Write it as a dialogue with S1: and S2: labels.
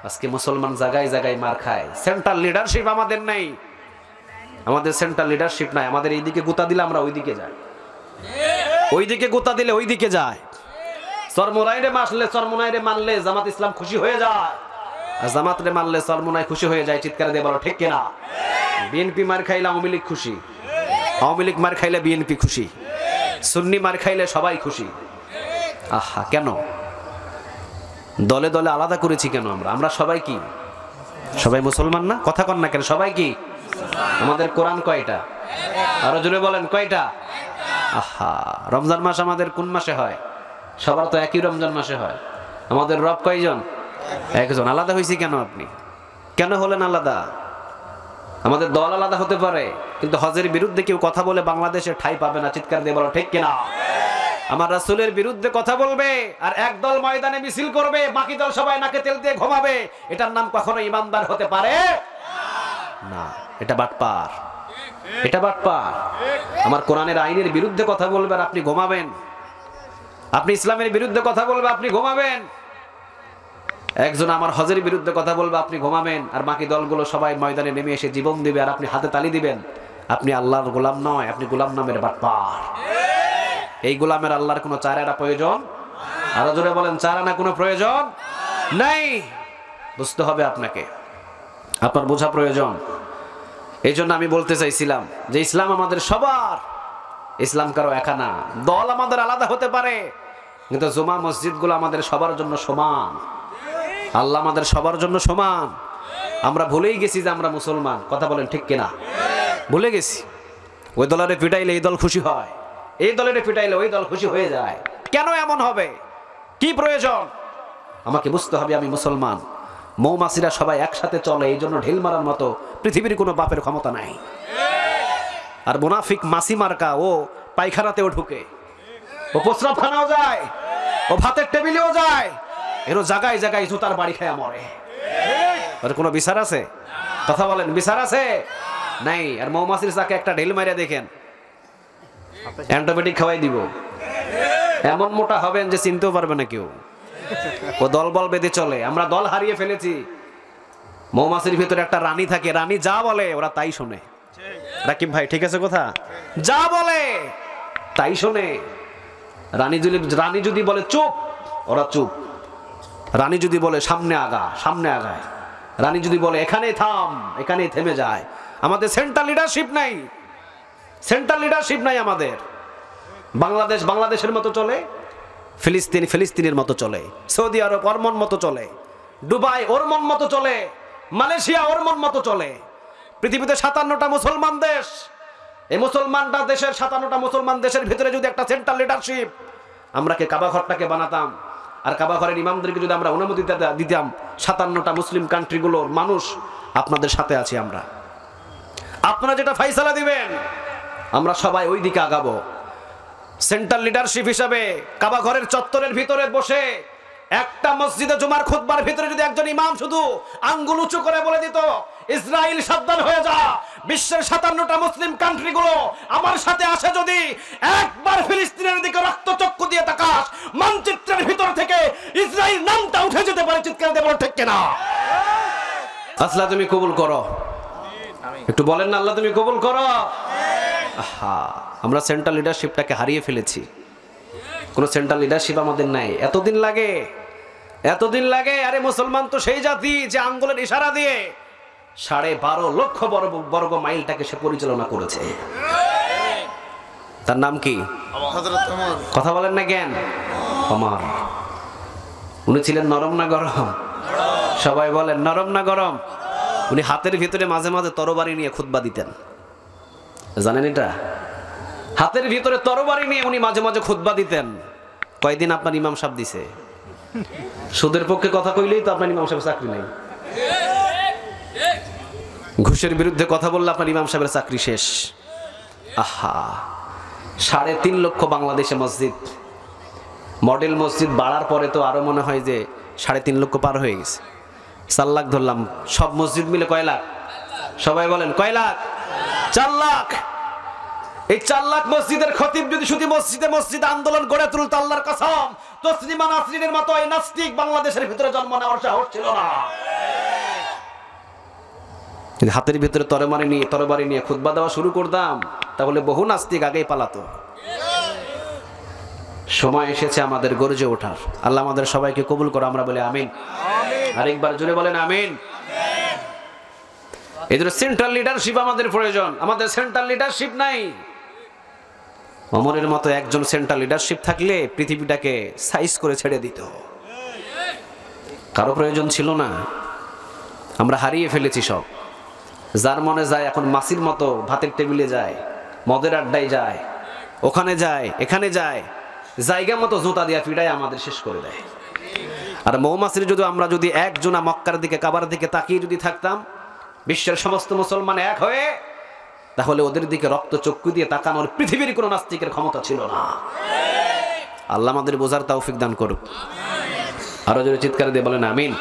S1: আজকে মুসলমান জায়গায় জায়গায় মার খায়। সেন্ট্রাল লিডারশিপ আমাদের নেই, আমাদের সেন্ট্রাল লিডারশিপ নাই। আমাদের এইদিকে গোতা দিলে আমরা ওইদিকে যাই, ওইদিকে গোতা দিলে ওইদিকে যায়। চরমোনাইরে মানলে জামাত ইসলাম খুশি হয়ে যায়, আর জামাতরে মানলে চরমোনাই খুশি হয়ে যায়। চিৎকার দিয়ে বলো ঠিক কিনা? বিএনপি মার খাইলে আওয়ামী লীগ খুশি, আওয়ামী লীগ মার খাইলে বিএনপি খুশি, সুন্নি মার খাইলে সবাই খুশি। আহা, কেন দলে দলে আলাদা করেছি কেন? আমরা সবাই কি? সবাই মুসলমান না? কথা কন না কেন? সবাই কি? আমাদের কোরআন কয়টা? আরো জোরে বলেন কয়টা? আহা, রমজান মাস আমাদের কোন মাসে হয়? সবার তো একই রমজান মাসে হয়। আমাদের রব কয়জন? একজন। আলাদা হয়েছি কেন? আপনি কেন হলেন আলাদা? আমাদের দল আলাদা হতে পারে, কিন্তু হজের বিরুদ্ধে কেউ কথা বলে বাংলাদেশে ঠাঁই পাবে না। চিৎকার দিয়ে বলো ঠিক কিনা? আমার রাসূলের বিরুদ্ধে কথা বলবে আর এক দল ময়দানে মিছিল করবে, বাকি দল সবাই নাকে তেল দিয়ে ঘুমাবে, এটার নাম কখনো ইমানদার হতে পারে না। এটা বাটপার, এটা বাটপার। আমার কোরআনের আইনের বিরুদ্ধে কথা বলবে আর আপনি ঘুমাবেন, আপনি ইসলামের বিরুদ্ধে কথা বলবে আপনি ঘুমাবেন। একজন আমার হজের বিরুদ্ধে কথা বলবে আপনি ঘুমাবেন, আর বাকি দলগুলো সবাই ময়দানে নেমে এসে জীবন দিবে আর আপনি হাতে তালি দিবেন। আপনি আল্লাহর গোলাম নয়, আপনি গোলাম নামের বাটপার। এই গোলামের আল্লাহর কোনো চারানা প্রয়োজন? আরো জোরে বলেন, চারানা কোনো প্রয়োজন নাই। বুঝতে হবে আপনাকে, আপনার বোঝা প্রয়োজন। এই জন্য আমি বলতে চাইছিলাম যে ইসলাম আমাদের সবার, ইসলাম কারো একা না। দল আমাদের আলাদা হতে পারে, কিন্তু জুমা মসজিদগুলো আমাদের সবার জন্য সমান। আল্লাহ আমাদের সবার জন্য সমান। আমরা ভুলেই গেছি যে আমরা মুসলমান। কথা বলেন ঠিক কিনা? ভুলে গেছি। ওই দলের পিটাইলে এই দল খুশি হয়, এই দলের পিটাইলে ওই দল খুশি হয়ে যায়। কেন এমন হবে? কি প্রয়োজন? আমাকে বুঝতে হবে আমি মুসলমান। মৌমাছিরা সবাই একসাথে চলে, এই জন্য ঢিল মারার মতো পৃথিবীর কোনো বাপের ক্ষমতা নাই। আর মুনাফিক মাছি মার্কা, ও পায়খানাতেও ঢুকে, ও প্রস্রাবখানাও যায়, ও ভাতের টেবিলেও যায়, এরও জায়গায় জায়গায় জুতার বাড়ি খেয়ে মরে। ওর কোনো বিচার আছে? কথা বলেন, বিচার আছে? নাই। আর মৌমাছির চাকে একটা ঢিল মারিয়া দেখেন, অ্যান্টিবায়োটিক খাওয়াই দিব, এমন মোটা হবেন যে চিনতেও পারবে না কেউ। ও দল বল বেঁধে চলে। আমরা দল হারিয়ে ফেলেছি। মৌমাছির ভিতরে একটা রানী থাকে, রানী যা বলে ওরা তাই শোনে। রাকিব ভাই ঠিক আছে কথা? যা বলে তাই শোনে। রানী যদি বলে চুপ, ওরা চুপ। রানী যদি বলে সামনে আগা, সামনে আগায়। রানী যদি বলে এখানে থাম, এখানেই থেমে যায়। আমাদের সেন্ট্রাল লিডারশিপ নাই, সেন্ট্রাল লিডারশিপ নাই আমাদের। বাংলাদেশ বাংলাদেশের মতো চলে, ফিলিস্তিন ফিলিস্তিনের মতো চলে, সৌদি আরব ওর মন মতো চলে, দুবাই ওর মন মতো চলে, মালয়েশিয়া ওর মন মতো চলে। পৃথিবীতে 57টা মুসলমান দেশ। এই মুসলমানটা দেশের 57টা মুসলমান দেশের ভিতরে যদি একটা সেন্ট্রাল লিডারশিপ, আমরা কে কাবা ঘরটাকে বানাতাম, আর কাবা ঘরের ইমামদেরকে যদি আমরা অনুমতি দিতাম, 57টা মুসলিম কান্ট্রিগুলোর মানুষ আপনাদের সাথে আছি আমরা। আপনারা যেটা ফাইসালা দিবেন আমরা সবাই ওই দিকে আগাবো। সেন্ট্রাল লিডারশিপ হিসাবে কাবা ঘরের চত্বরের ভিতরে বসে একটা মসজিদে জুমার খুতবার ভিতরে যদি একজন ইমাম শুধু আঙ্গুল উঁচু করে বলে দিত, ইসরায়েল সাবধান হয়ে যা, বিশ্বের 57টা মুসলিম কান্ট্রিগুলো আমার সাথে আসে, যদি একবার ফিলিস্তিনের দিকে রক্তচক্ষু দিয়ে তাকাস, মানচিত্রের ভিতর থেকে ইসরায়েল নামটা উঠে যেতে পারে। চিৎকার দিয়ে বলো ঠিক কিনা? আল্লাহ তুমি কবুল করো। একটু বলেন না, আল্লাহ তুমি কবুল করো। আহা, আমরা সেন্ট্রাল লিডারশিপটাকে হারিয়ে ফেলেছি। কোনো সেন্ট্রাল লিডারশিপ আমাদের নাই। এতদিন লাগে, এতদিন লাগে। আরে মুসলমান তো সেই জাতি যে আঙ্গুলের ইশারা দিয়ে 12.5 লক্ষ বর্গ মাইলটাকে সে পরিচালনা করেছে। তার নাম কি? কথা বলেন না কেন? ওমর। উনি ছিলেন নরম না গরম? সবাই বলেন নরম না গরম? উনি হাতের ভিতরে মাঝে মাঝে তরবারি নিয়ে খুতবা দিতেন, জানেন এটা? হাতের ভিতরে তরবারি নিয়ে উনি মাঝে মাঝে খুতবা দিতেন। কয়দিন আপনার ইমাম সাহেব দিছে? সুদের পক্ষে কথা কইলেই তো আপনার ইমাম সাহেবের চাকরি নেই। ঘুষের বিরুদ্ধে কথা বললে আপনার ইমাম সাহেবের চাকরি শেষ। আহা, 3.5 লক্ষ বাংলাদেশে মসজিদ, মডেল মসজিদ বাড়ার পরে তো আরো মনে হয় যে 3.5 লক্ষ পার হয়ে গেছে। 4 লাখ ধরলাম, সব মসজিদ মিলে কয় লাখ? সবাই বলেন কয় লাখ? 4 লাখ। এই 4 লাখ মসজিদের খতিব যদি শুধু মসজিদে মসজিদে আন্দোলন গড়ে তুলতো, আল্লাহর কসম তসলিমা নাসরিনের মতো এই নাস্তিক বাংলাদেশের ভিতরে জন্ম নেওয়ার সাহস ছিল না। হাতের ভিতরে তরবারি নিয়ে খুতবা দেওয়া শুরু করতাম, তাহলে বহু নাস্তিক আগেই পালাতো। সময় এসেছে আমাদের গর্জে ওঠার। আল্লাহ আমাদের সবাইকে কবুল করো, আমরা বলি আমিন। আরেকবার জোরে বলেন আমিন। এই জন্য সেন্ট্রাল লিডারশিপ আমাদের প্রয়োজন। আমাদের সেন্ট্রাল লিডারশিপ নাই। ওমরের মতো একজন সেন্ট্রাল লিডারশিপ থাকলে পৃথিবীটাকে সাইজ করে ছেড়ে দিত। কারো প্রয়োজন ছিল না। আমরা হারিয়ে ফেলেছি সব। যার মনে যায় এখন মাসির মতো ভাতের টেবিলে যায়, মদের আড্ডায় যায়, ওখানে যায়, এখানে যায়, জায়গা মতো জুতা দিয়া পিটায় আমাদের শেষ করে দেয়। আর মৌমাছির আমরা যদি একজনা মক্কার দিকে, কাবার দিকে তাকিয়ে যদি থাকতাম, বিশ্বের সমস্ত মুসলমান এক হয়ে, তাহলে ওদের দিকে রক্ত চক্ষু দিয়ে তাকানোর পৃথিবীর কোনো নাস্তিকের ক্ষমতা ছিল না। আল্লাহ আমাদের বোঝার তৌফিক দান করুক। আরো জোরে চিৎকার দিয়ে বলেন আমিন।